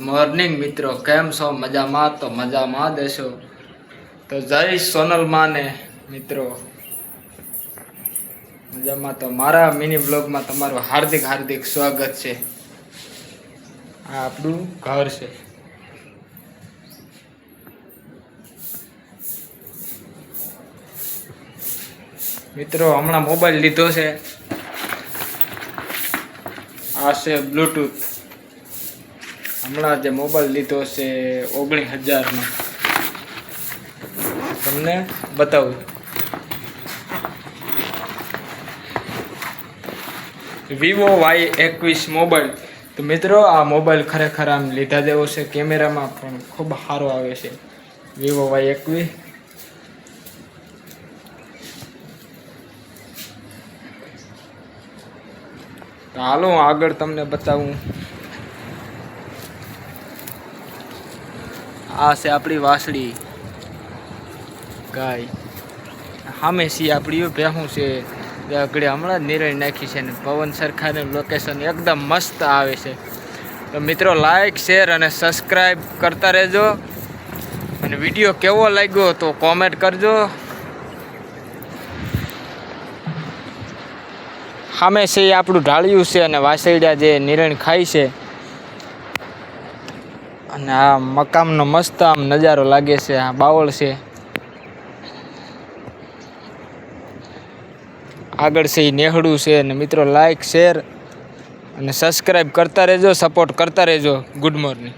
Morning મિત્રો, કેમ છો? મજામાં? તો મજામાં દેશો. તો જય સોનલમાં ને મિત્રો મજામાં. તો મારા મિની બ્લોગમાં તમારું હાર્દિક હાર્દિક સ્વાગત છે. આ આપણું ઘર છે. મિત્રો હમણાં મોબાઈલ લીધો છે. આ છે બ્લૂટૂથ. હમણાં જે મોબાઈલ લીધો છે 19,000નો, તમને બતાવું. Vivo Y21 mobile. તો મિત્રો આ મોબાઈલ ખરેખર આમ લીધા જેવો છે. કેમેરામાં પણ ખૂબ સારો આવે છે વિવો Y21. તો હાલો હું આગળ તમને બતાવું. આ છે આપણી વાસળી ગાય. સામે સી આપણી ભેહું છે. આગળ હમણાં જ નિર્ણય નાખી છે ને પવન સરખાનું લોકેશન એકદમ મસ્ત આવે છે. તો મિત્રો લાઈક શેર અને સબસ્ક્રાઈબ કરતા રહેજો. અને વિડીયો કેવો લાગ્યો તો કોમેન્ટ કરજો. સામે છે એ આપણું ઢાળિયું છે અને વાસળિયા જે નિરણ ખાય છે. અને આ મકામનો મસ્ત આમ નજારો લાગે છે. આ બાવળ છે. આગળ છે એ નેહડું છે. અને મિત્રો લાઈક શેર અને સબસ્ક્રાઈબ કરતા રહેજો, સપોર્ટ કરતા રહેજો. Good morning.